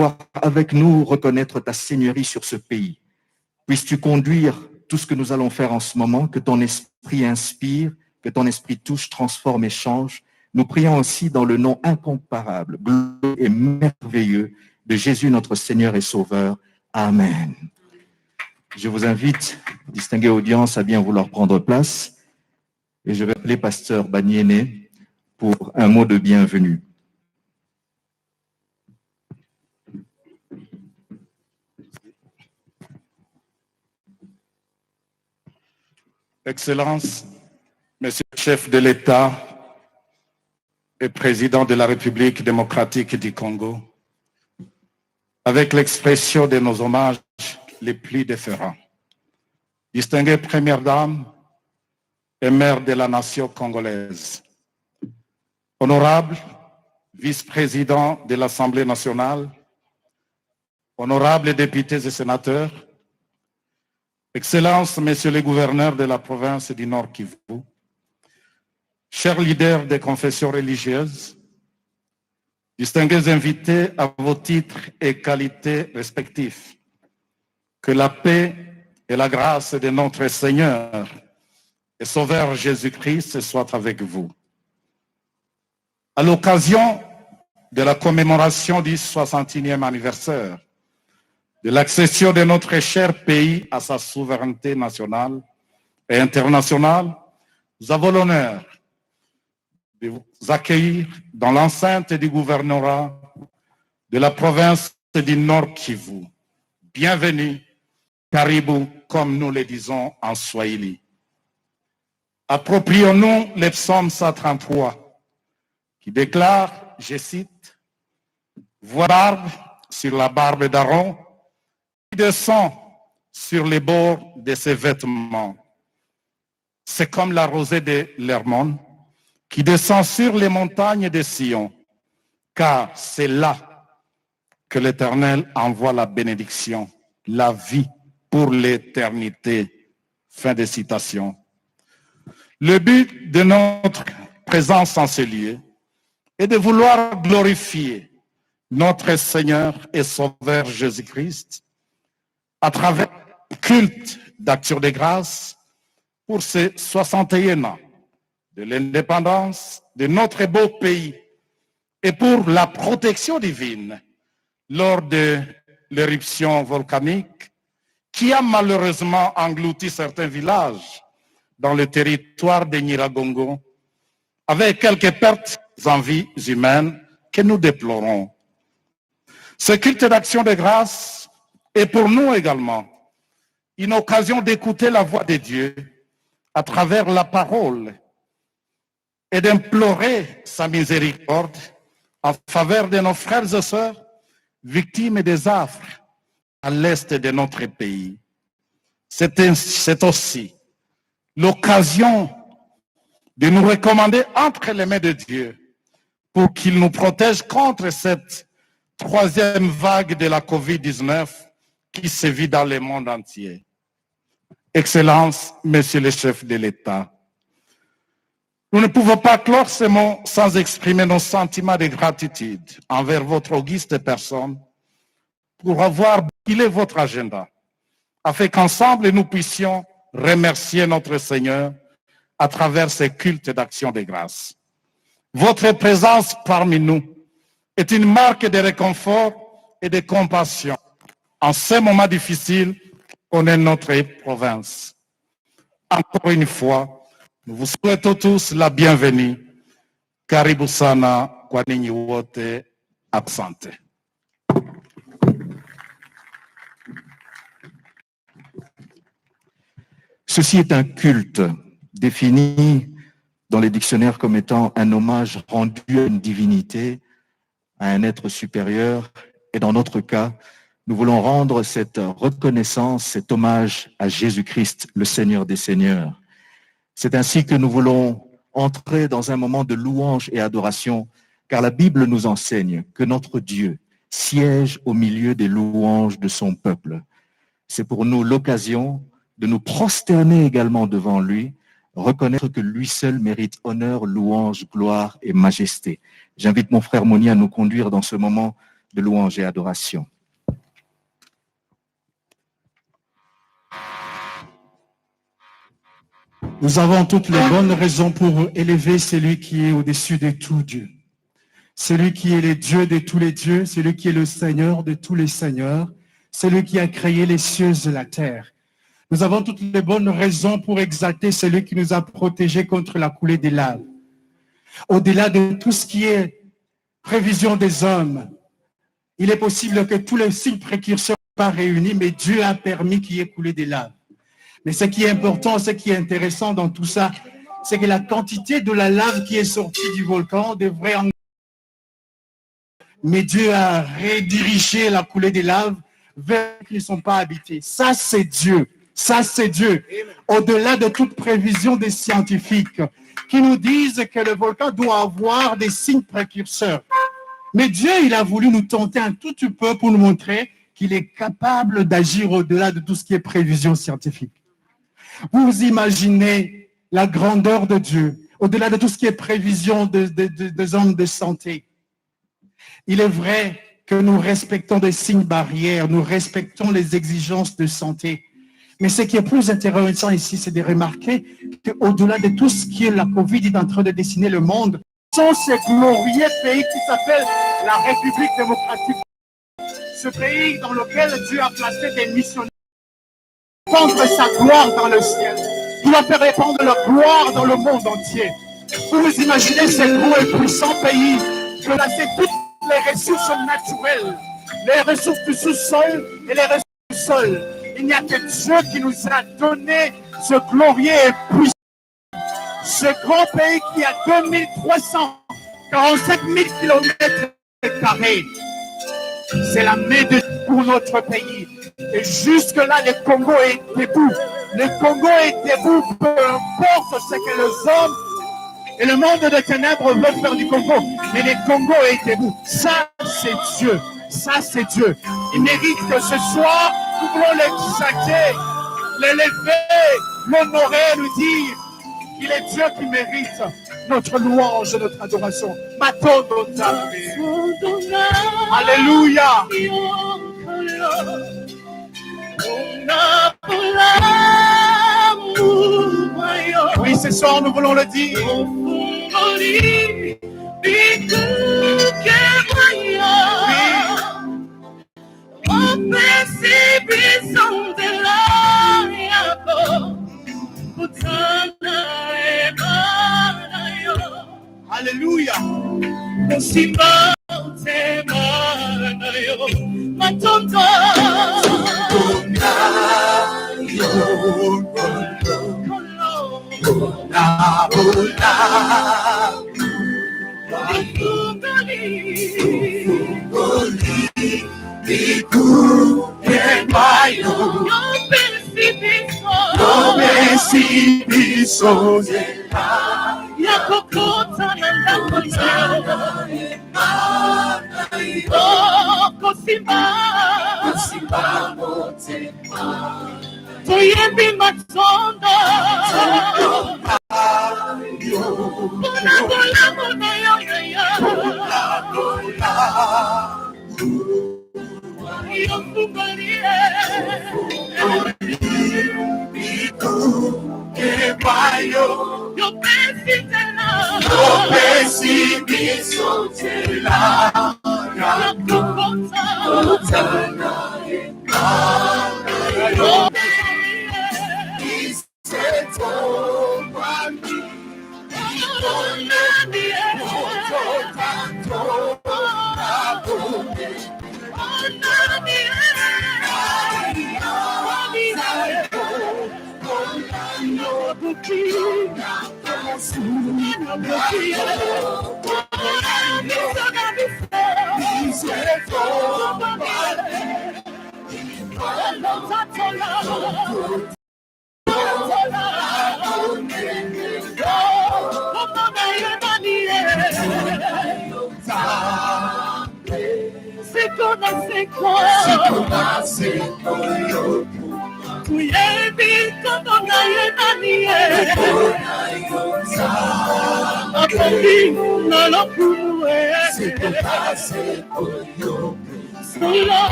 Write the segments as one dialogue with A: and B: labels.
A: pouvoir avec nous reconnaître ta seigneurie sur ce pays. Puisses-tu conduire tout ce que nous allons faire en ce moment, que ton esprit inspire, que ton esprit touche, transforme et change. Nous prions aussi dans le nom incomparable, glorieux et merveilleux de Jésus notre Seigneur et Sauveur. Amen. Je vous invite, distinguée audience, à bien vouloir prendre place. Et je vais appeler Pasteur Baniene pour un mot de bienvenue.
B: Excellences, Monsieur le chef de l'État et président de la République démocratique du Congo, avec l'expression de nos hommages les plus déférents, distinguée Première Dame et mère de la nation congolaise, honorable vice-président de l'Assemblée nationale, honorables députés et sénateurs, Excellences, Messieurs les gouverneurs de la province du Nord Kivu, chers leaders des confessions religieuses, distingués invités à vos titres et qualités respectifs, que la paix et la grâce de notre Seigneur et Sauveur Jésus-Christ soient avec vous. À l'occasion de la commémoration du 61e anniversaire de l'accession de notre cher pays à sa souveraineté nationale et internationale, nous avons l'honneur de vous accueillir dans l'enceinte du gouvernorat de la province du Nord Kivu. Bienvenue, Karibu, comme nous le disons en Swahili. Approprions-nous les psaumes 133 qui déclare, je cite, « Vois barbe sur la barbe d'Aaron, qui descend sur les bords de ses vêtements. C'est comme la rosée de l'Hermon qui descend sur les montagnes de Sion, car c'est là que l'Éternel envoie la bénédiction, la vie pour l'éternité. » Fin de citation. Le but de notre présence en ce lieu est de vouloir glorifier notre Seigneur et Sauveur Jésus-Christ à travers le culte d'action de grâce pour ces 61 ans de l'indépendance de notre beau pays et pour la protection divine lors de l'éruption volcanique qui a malheureusement englouti certains villages dans le territoire de Nyiragongo, avec quelques pertes en vies humaines que nous déplorons. Ce culte d'action de grâce est pour nous également une occasion d'écouter la voix de Dieu à travers la parole et d'implorer sa miséricorde en faveur de nos frères et sœurs victimes des affres à l'est de notre pays. C'est aussi l'occasion de nous recommander entre les mains de Dieu pour qu'il nous protège contre cette troisième vague de la COVID-19 qui sévit dans le monde entier. Excellences, Messieurs les chefs de l'État, nous ne pouvons pas clore ces mots sans exprimer nos sentiments de gratitude envers votre auguste personne pour avoir bousculé votre agenda, afin qu'ensemble nous puissions remercier notre Seigneur à travers ces cultes d'action de grâce. Votre présence parmi nous est une marque de réconfort et de compassion en ces moments difficiles qu'on est notre province. Encore une fois, nous vous souhaitons tous la bienvenue. Karibu sana kwa ninyi wote. Asante.
A: Ceci est un culte défini dans les dictionnaires comme étant un hommage rendu à une divinité, à un être supérieur. Et dans notre cas, nous voulons rendre cette reconnaissance, cet hommage à Jésus-Christ, le Seigneur des Seigneurs. C'est ainsi que nous voulons entrer dans un moment de louange et adoration, car la Bible nous enseigne que notre Dieu siège au milieu des louanges de son peuple. C'est pour nous l'occasion de nous prosterner également devant lui, reconnaître que lui seul mérite honneur, louange, gloire et majesté. J'invite mon frère Moni à nous conduire dans ce moment de louange et adoration.
C: Nous avons toutes les bonnes raisons pour élever celui qui est au-dessus de tout Dieu. Celui qui est le Dieu de tous les dieux, celui qui est le Seigneur de tous les seigneurs, celui qui a créé les cieux et la terre. Nous avons toutes les bonnes raisons pour exalter celui qui nous a protégés contre la coulée des laves. Au-delà de tout ce qui est prévision des hommes, il est possible que tous les signes précurseurs ne soient pas réunis, mais Dieu a permis qu'il y ait coulé des laves. Mais ce qui est important, ce qui est intéressant dans tout ça, c'est que la quantité de la lave qui est sortie du volcan devrait en... Mais Dieu a redirigé la coulée des laves vers qui ne sont pas habités. Ça, c'est Dieu. Ça, c'est Dieu. Au-delà de toute prévision des scientifiques qui nous disent que le volcan doit avoir des signes précurseurs. Mais Dieu, il a voulu nous tenter un tout petit peu pour nous montrer qu'il est capable d'agir au-delà de tout ce qui est prévision scientifique. Vous imaginez la grandeur de Dieu, au-delà de tout ce qui est prévision des hommes de santé. Il est vrai que nous respectons des signes barrières, nous respectons les exigences de santé. Mais ce qui est plus intéressant ici, c'est de remarquer qu'au-delà de tout ce qui est la COVID est en train de dessiner le monde, sont ces glorieux pays qui s'appellent la République démocratique. Ce pays dans lequel Dieu a placé des missionnaires répandre sa gloire dans le ciel. Il va faire répandre la gloire dans le monde entier. Vous vous imaginez ces gros et puissants pays qui ont placé toutes les ressources naturelles, les ressources du sous-sol et les ressources du sol. Il n'y a que Dieu qui nous a donné ce glorieux et puissant. Ce grand pays qui a 2345 000 km². C'est la main de Dieu pour notre pays. Et jusque-là, le Congo est debout. Le Congo est debout, peu importe ce que les hommes et le monde des ténèbres veulent faire du Congo. Mais le Congo est debout. Ça, c'est Dieu. Ça, c'est Dieu. Il mérite que ce soir, nous voulons l'exalter, l'élever, l'honorer, nous dire qu'il est Dieu qui mérite notre louange et notre adoration. Alléluia. Oui, ce soir, nous voulons le dire. Alléluia.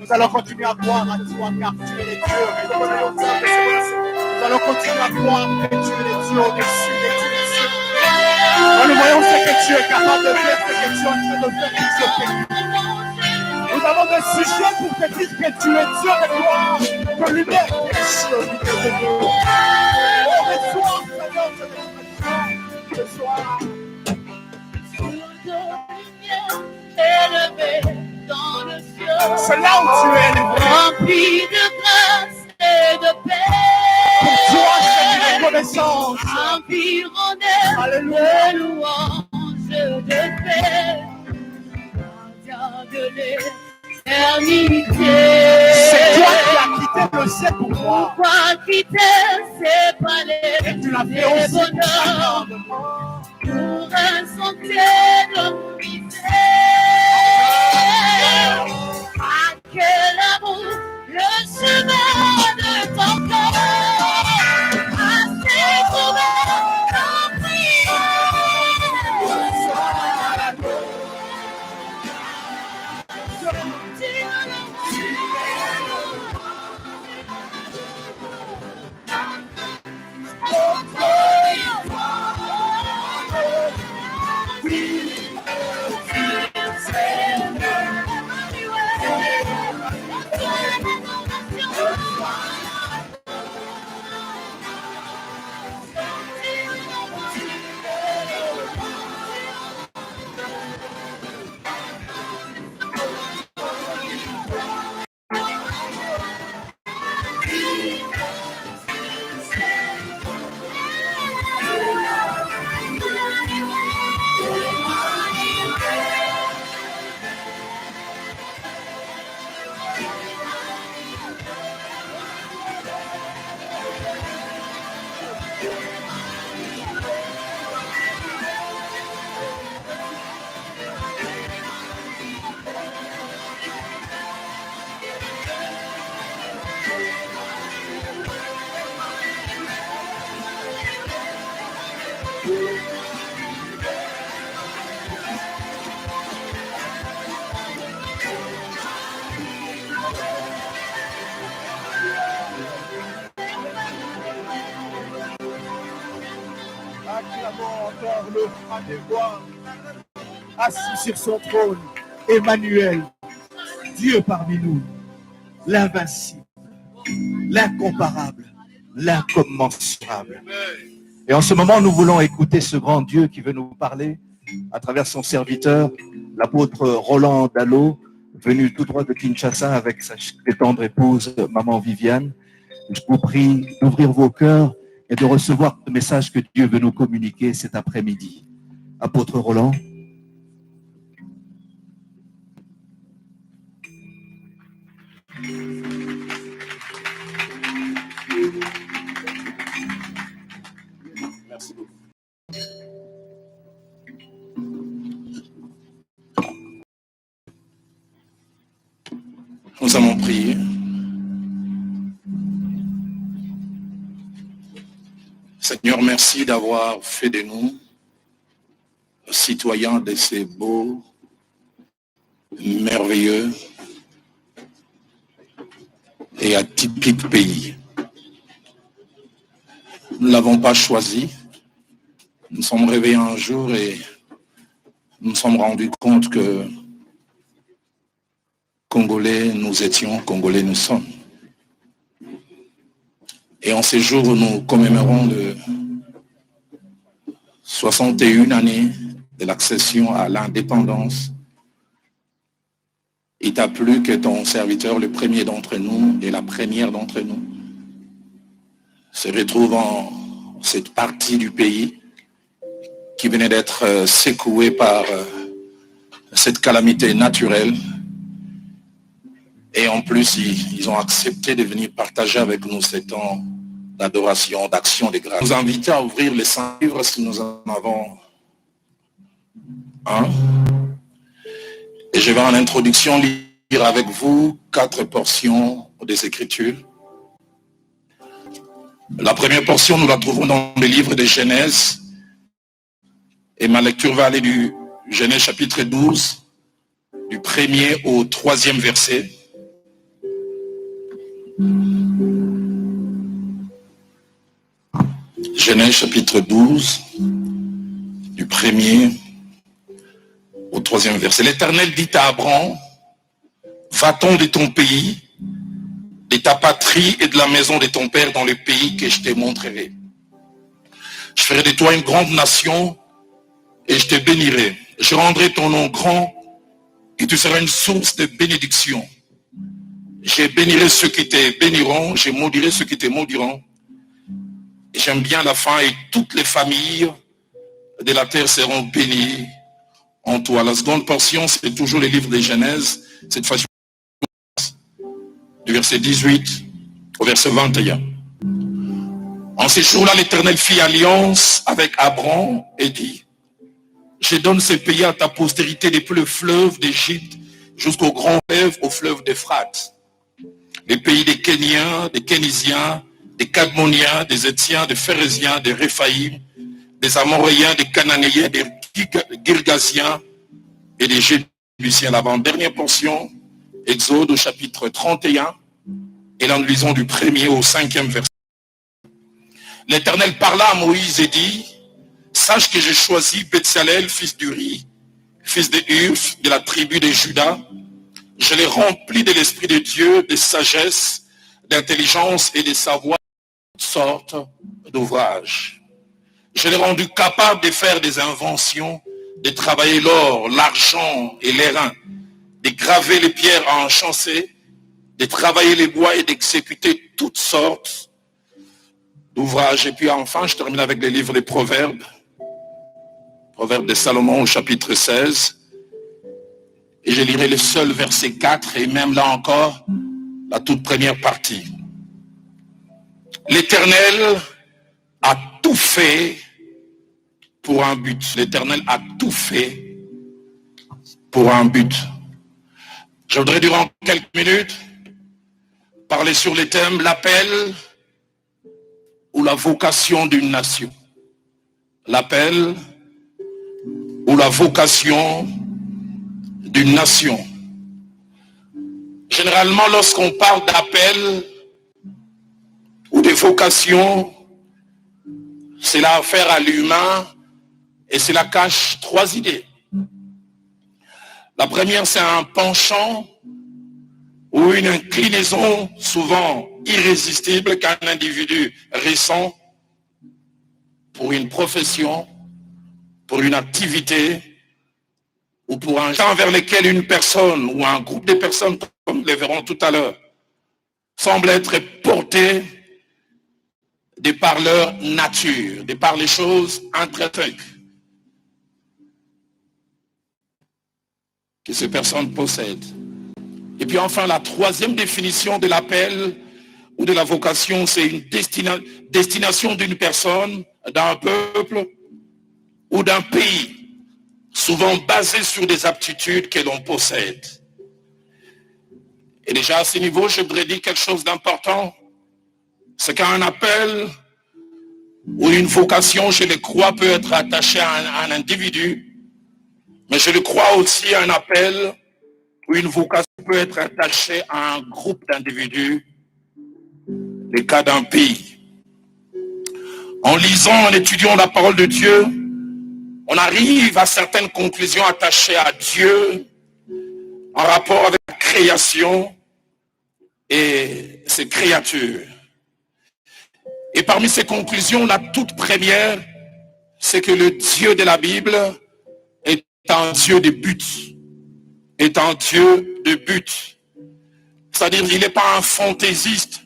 C: Nous allons continuer à croire à toi, car tu es le Dieu. Nous allons continuer à croire que tu es le Dieu au-dessus des dieux. Nous voyons ce que tu es capable de faire, ce que tu es en train de faire, que tu es. Nous avons des sujets pour te dire que tu es Dieu de gloire, que l'univers est sur lui de Dieu. Oh, reçois, Seigneur, ce soir.
D: Élevé dans le ciel,
C: C'est là où tu es élevé.
D: rempli de grâce et de paix.
C: Pour toi, c'est une reconnaissance.
D: Environné
C: Alléluia.
D: de louanges de paix, gardien de l'éternité.
C: C'est toi qui as quitté le ciel pour moi.
D: Pourquoi quitter ces palais
C: Et tu l'as fait
D: et
C: aussi pour
D: bonheur
C: chacun de moi.
D: pour un sentier de misère? À quel amour le chemin de ton cœur a s'éprouvé ton
C: Acclamons encore le roi des rois, assis sur son trône, Emmanuel, Dieu parmi nous, l'invincible, l'incomparable, l'incommensurable.
A: Et en ce moment, nous voulons écouter ce grand Dieu qui veut nous parler à travers son serviteur, l'apôtre Roland Dallot, venu tout droit de Kinshasa avec sa tendre épouse, maman Viviane. Je vous prie d'ouvrir vos cœurs et de recevoir le message que Dieu veut nous communiquer cet après-midi. Apôtre Roland.
B: Merci beaucoup. Nous allons prier. Seigneur, merci d'avoir fait de nous citoyens de ces beaux, merveilleux et atypiques pays. Nous ne l'avons pas choisi. Nous sommes réveillés un jour et nous nous sommes rendus compte que Congolais nous étions, Congolais nous sommes. Et en ces jours où nous commémorons de 61 années de l'accession à l'indépendance, il t'a plu que ton serviteur, le premier d'entre nous et la première d'entre nous, se retrouve en cette partie du pays qui venait d'être secouée par cette calamité naturelle. Et en plus, ils ont accepté de venir partager avec nous ces temps d'adoration, d'action de grâce. Nous inviter à ouvrir les 5 livres si nous en avons un. Et je vais en introduction lire avec vous 4 portions des Écritures. La première portion, nous la trouvons dans le livre de Genèse. Et ma lecture va aller du Genèse chapitre 12, du 1er au 3e verset. Genèse chapitre 12, du 1er au 3e verset. L'Éternel dit à Abraham, va-t'en de ton pays, de ta patrie et de la maison de ton père dans le pays que je te montrerai. Je ferai de toi une grande nation et je te bénirai. Je rendrai ton nom grand et tu seras une source de bénédiction. Je bénirai ceux qui te béniront, je maudirai ceux qui te maudiront. Et j'aime bien la fin, et toutes les familles de la terre seront bénies en toi. La seconde portion, c'est toujours le livre de Genèse, cette fois du verset 18 au verset 21. En ces jours-là, l'Éternel fit alliance avec Abraham et dit, je donne ce pays à ta postérité depuis le fleuve d'Égypte jusqu'au grand fleuve, au fleuve d'Euphrate. Les pays des Kéniens, des Kénisiens, des Cadmoniens, des Étiens, des Phérésiens, des Réphaïm, des Amoréens, des Cananéens, des Girgasiens et des Jébusiens. L'avant-dernière portion, Exode au chapitre 31, et là nous lisons du 1er au 5e verset. L'Éternel parla à Moïse et dit, sache que j'ai choisi Betsalel, fils d'Uri, fils de Hur, de la tribu de Juda. Je l'ai rempli de l'Esprit de Dieu, de sagesse, d'intelligence et de savoir toutes sortes d'ouvrages. Je l'ai rendu capable de faire des inventions, de travailler l'or, l'argent et l'airain, de graver les pierres à enchâsser, de travailler les bois et d'exécuter toutes sortes d'ouvrages. Et puis enfin, je termine avec les livres des Proverbes. Proverbes de Salomon au chapitre 16. Et je lirai le seul verset 4 et même là encore, la toute première partie. L'Éternel a tout fait pour un but. L'Éternel a tout fait pour un but. Je voudrais durant quelques minutes parler sur le thème l'appel ou la vocation d'une nation. L'appel ou la vocation d'une nation. Généralement, lorsqu'on parle d'appel ou de vocation, cela a affaire à l'humain et cela cache 3 idées. La première, c'est un penchant ou une inclinaison souvent irrésistible qu'un individu ressent pour une profession, pour une activité ou pour un genre vers lequel une personne ou un groupe de personnes, comme nous le verrons tout à l'heure, semble être porté de par leur nature, de par les choses intrinsèques que ces personnes possèdent. Et puis enfin, la troisième définition de l'appel ou de la vocation, c'est une destination d'une personne, d'un peuple ou d'un pays, souvent basée sur des aptitudes que l'on possède. Et déjà à ce niveau, je voudrais dire quelque chose d'important. C'est qu'un appel ou une vocation, je le crois, peut être attaché à un individu, mais je le crois aussi à un appel ou une vocation peut être attachée à un groupe d'individus, le cas d'un pays. En lisant, en étudiant la parole de Dieu, on arrive à certaines conclusions attachées à Dieu en rapport avec la création et ses créatures. Et parmi ces conclusions, la toute première, c'est que le Dieu de la Bible est un Dieu de but. Est un Dieu de but. C'est-à-dire qu'il n'est pas un fantaisiste.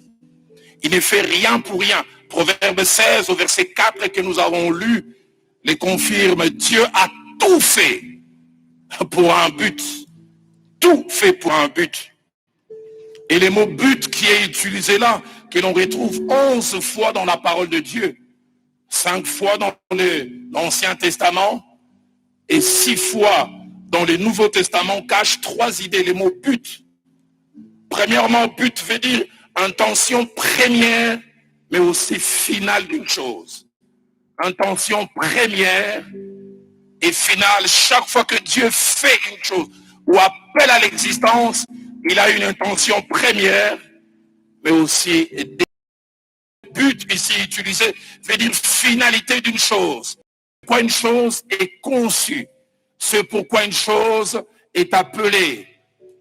B: Il ne fait rien pour rien. Proverbe 16 au verset 4 que nous avons lu les confirme. Dieu a tout fait pour un but. Tout fait pour un but. Et le mot but qui est utilisé là, que l'on retrouve 11 fois dans la parole de Dieu, 5 fois dans l'Ancien Testament et 6 fois dans le Nouveau Testament, cache 3 idées. Les mots but. Premièrement, but veut dire intention première, mais aussi finale d'une chose. Intention première et finale. Chaque fois que Dieu fait une chose ou appelle à l'existence, il a une intention première, mais aussi but ici utilisé veut dire finalité d'une chose. Pourquoi une chose est conçue, c'est pourquoi une chose est appelée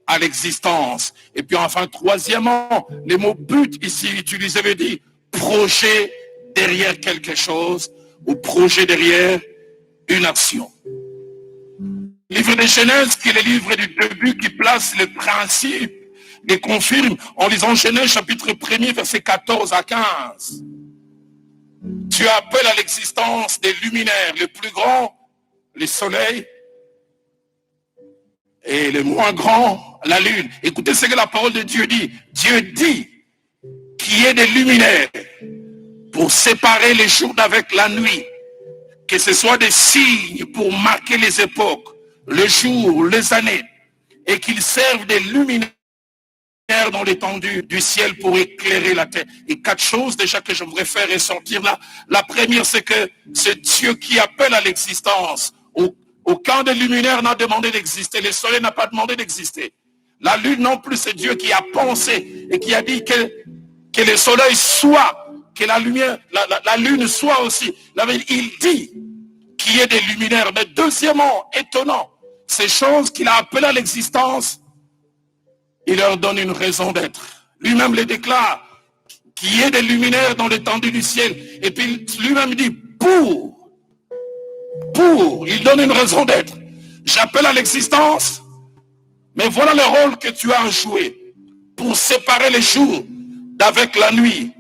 B: à l'existence. Et puis enfin, troisièmement, le mot but ici utilisé veut dire projet derrière quelque chose ou projet derrière une action. Le livre de Genèse, qui est le livre du début, qui place le principe et confirme en lisant Genèse chapitre 1er, verset 14 à 15. Dieu appelle à l'existence des luminaires, le plus grand, le soleil, et le moins grand, la lune. Écoutez ce que la parole de Dieu dit. Dieu dit qu'il y ait des luminaires pour séparer les jours d'avec la nuit, que ce soit des signes pour marquer les époques, le jour, les années, et qu'ils servent des luminaires dans l'étendue du ciel pour éclairer la terre. Et 4 choses déjà que je voudrais faire ressortir là. La première, c'est que c'est Dieu qui appelle à l'existence. Aucun des luminaires n'a demandé d'exister. Le soleil n'a pas demandé d'exister. La lune non plus, c'est Dieu qui a pensé et qui a dit que le soleil soit, que la lumière, la lune soit aussi. Il dit qu'il y ait des luminaires. Mais deuxièmement, étonnant, ces choses qu'il a appelées à l'existence, il leur donne une raison d'être. Lui-même les déclare, qu'il y ait des luminaires dans l'étendue du ciel. Et puis lui-même dit, il donne une raison d'être. J'appelle à l'existence, mais voilà le rôle que tu as joué pour séparer les jours d'avec la nuit.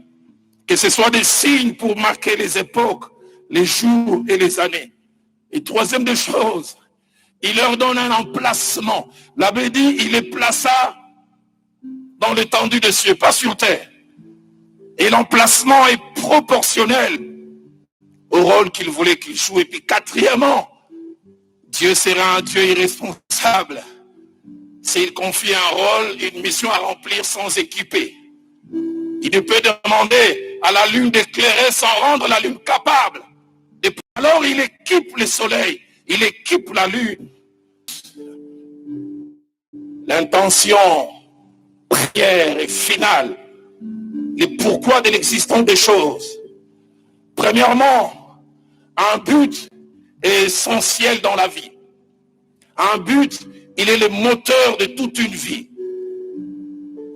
B: Que ce soit des signes pour marquer les époques, les jours et les années. Et troisième des choses, il leur donne un emplacement. La Bible dit, il les plaça dans l'étendue des cieux, pas sur terre. Et l'emplacement est proportionnel au rôle qu'il voulait qu'il joue. Et puis quatrièmement, Dieu sera un Dieu irresponsable s'il confie un rôle, une mission à remplir sans équiper. Il ne peut demander à la lune d'éclairer sans rendre la lune capable. Et alors il équipe le soleil, il équipe la lune. L'intention première et finale, le pourquoi de l'existence des choses. Premièrement, un but est essentiel dans la vie. Un but, il est le moteur de toute une vie.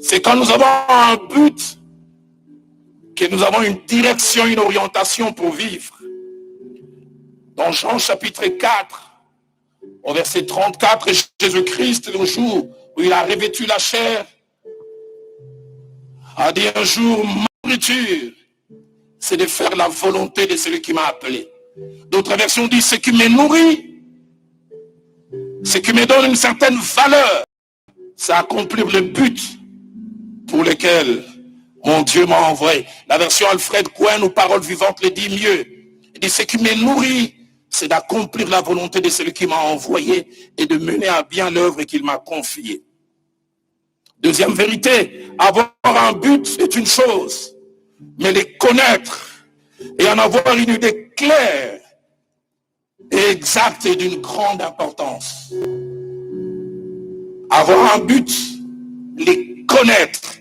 B: C'est quand nous avons un but que nous avons une direction, une orientation pour vivre. Dans Jean chapitre 4, au verset 34, Jésus-Christ, le jour où il a revêtu la chair, a dit un jour, ma nourriture, c'est de faire la volonté de celui qui m'a appelé. D'autres versions disent ce qui me nourrit, ce qui me donne une certaine valeur, c'est accomplir le but pour lequel mon Dieu m'a envoyé. La version Alfred Cohen ou Paroles vivantes le dit mieux. Il dit ce qui me nourrit, c'est d'accomplir la volonté de celui qui m'a envoyé et de mener à bien l'œuvre qu'il m'a confiée. Deuxième vérité, avoir un but est une chose, mais les connaître et en avoir une idée claire et exacte est d'une grande importance. Avoir un but, les connaître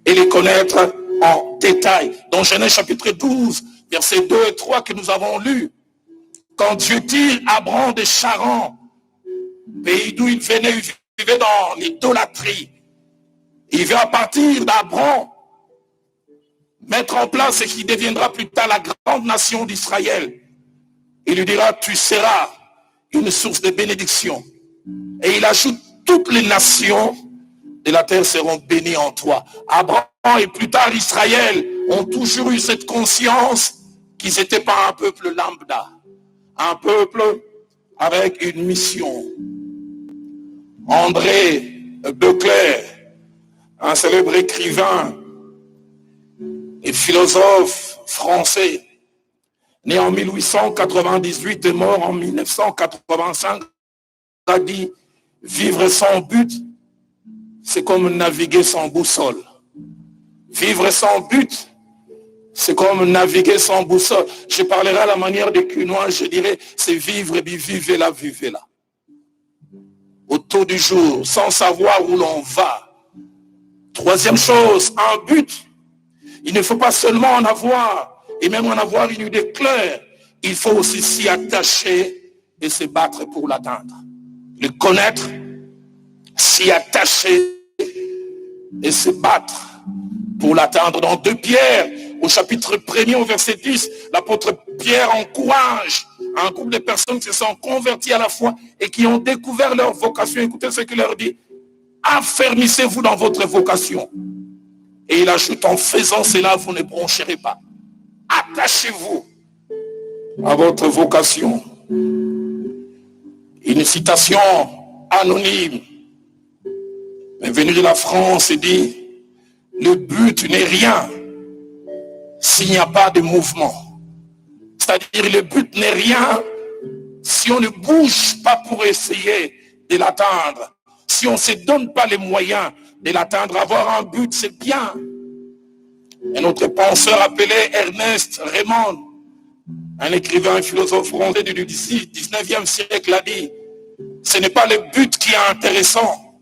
B: et les connaître en détail. Dans Genèse chapitre 12, versets 2 et 3 que nous avons lus, quand Dieu tire Abraham de Charan, pays d'où il venait, il vivait dans l'idolâtrie. Il veut à partir d'Abraham mettre en place ce qui deviendra plus tard la grande nation d'Israël. Il lui dira, tu seras une source de bénédiction. Et il ajoute, toutes les nations de la terre seront bénies en toi. Abraham et plus tard Israël ont toujours eu cette conscience qu'ils n'étaient pas un peuple lambda, un peuple avec une mission. André Becler, un célèbre écrivain et philosophe français, né en 1898 et mort en 1985, a dit « Vivre sans but, c'est comme naviguer sans boussole. Vivre sans but, c'est comme naviguer sans boussole. » Je parlerai à la manière des Cunois, je dirais « C'est vivre et vivez-la, vivez-la. » Autour du jour, sans savoir où l'on va. Troisième chose, un but. Il ne faut pas seulement en avoir, et même en avoir une idée claire. Il faut aussi s'y attacher et se battre pour l'atteindre. Le connaître, s'y attacher et se battre pour l'atteindre. Dans 2 Pierre, au chapitre 1er, au verset 10, l'apôtre Pierre encourage un groupe de personnes qui se sont converties à la foi et qui ont découvert leur vocation. Écoutez ce qu'il leur dit. Affermissez-vous dans votre vocation. Et il ajoute, en faisant cela, vous ne broncherez pas. Attachez-vous à votre vocation. Une citation anonyme, mais venue de la France, et dit, le but n'est rien s'il n'y a pas de mouvement. C'est-à-dire, le but n'est rien si on ne bouge pas pour essayer de l'atteindre. Si on ne se donne pas les moyens de l'atteindre. Avoir un but, c'est bien. Un autre penseur appelé Ernest Raymond, un écrivain, un philosophe français du 19e siècle, a dit, ce n'est pas le but qui est intéressant,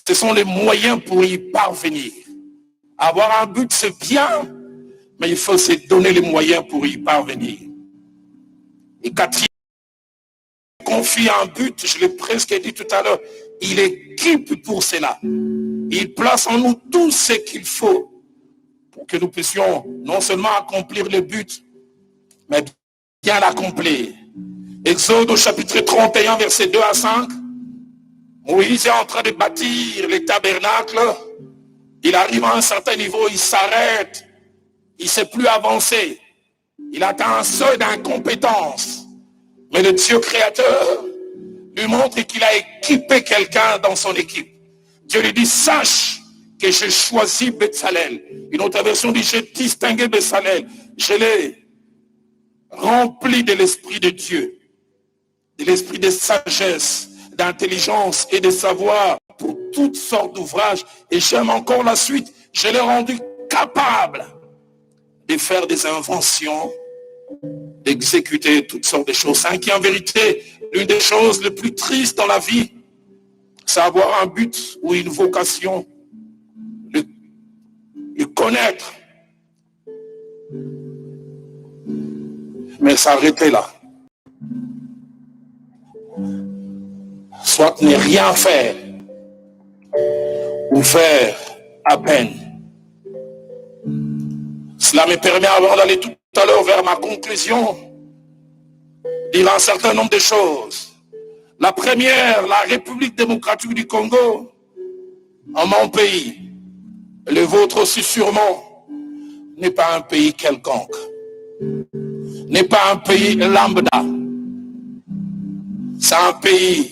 B: ce sont les moyens pour y parvenir. Avoir un but, c'est bien, mais il faut se donner les moyens pour y parvenir. Et quatrième, confie un but, je l'ai presque dit tout à l'heure, il équipe pour cela. Il place en nous tout ce qu'il faut pour que nous puissions non seulement accomplir le but, mais bien l'accomplir. Exode au chapitre 31, versets 2 à 5. Moïse est en train de bâtir les tabernacles. Il arrive à un certain niveau, il s'arrête. Il ne sait plus avancer. Il atteint un seuil d'incompétence. Mais le Dieu créateur lui montre qu'il a équipé quelqu'un dans son équipe. Dieu lui dit, sache que j'ai choisi Bezalel. Une autre version dit, j'ai distingué Bezalel. Je l'ai rempli de l'esprit de Dieu, de l'esprit de sagesse, d'intelligence et de savoir pour toutes sortes d'ouvrages. Et j'aime encore la suite. Je l'ai rendu capable de faire des inventions, d'exécuter toutes sortes de choses. En vérité, l'une des choses les plus tristes dans la vie, c'est avoir un but ou une vocation, le connaître, mais s'arrêter là. Soit ne rien faire, ou faire à peine. Cela me permet, avant d'aller tout à l'heure vers ma conclusion, dire un certain nombre de choses. La première, la République démocratique du Congo, en mon pays, le vôtre aussi sûrement, n'est pas un pays quelconque. n'est pas un pays lambda. C'est un pays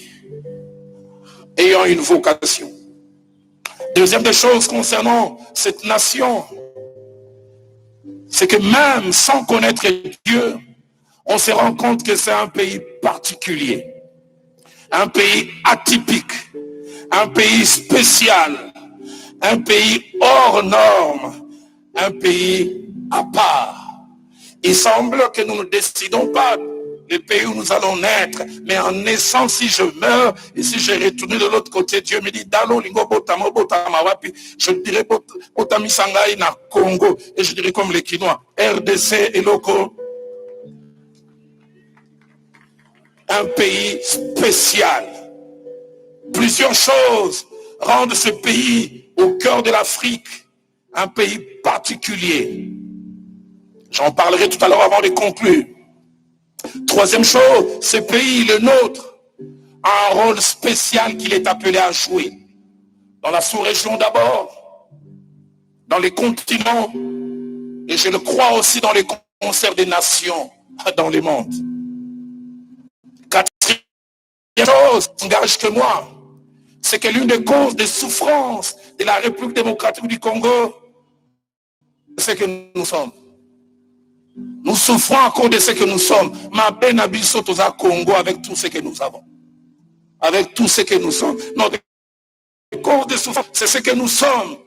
B: ayant une vocation. Deuxième des choses concernant cette nation, c'est que même sans connaître Dieu, on se rend compte que c'est un pays particulier, un pays atypique, un pays spécial, un pays hors norme, un pays à part. Il semble que nous ne décidons pas le pays où nous allons naître, mais en naissant, si je meurs et si je retourne de l'autre côté, Dieu me dit Dalo lingo botama botama wapi, je dirais botami sangai na Congo, et je dirais comme les Quinois, RDC et loco. Un pays spécial. Plusieurs choses rendent ce pays au cœur de l'Afrique un pays particulier. J'en parlerai tout à l'heure avant de conclure. Troisième chose, ce pays, le nôtre, a un rôle spécial qu'il est appelé à jouer. Dans la sous-région d'abord, dans les continents, et je le crois aussi dans les concerts des nations dans le monde. Quatrième chose, engage que moi, c'est que l'une des causes des souffrances de la République démocratique du Congo, c'est que nous sommes. Nous souffrons à cause de ce que nous sommes. Ma peine habite au Congo avec tout ce que nous avons. Avec tout ce que nous sommes. Notre cause de souffrance, c'est ce que nous sommes.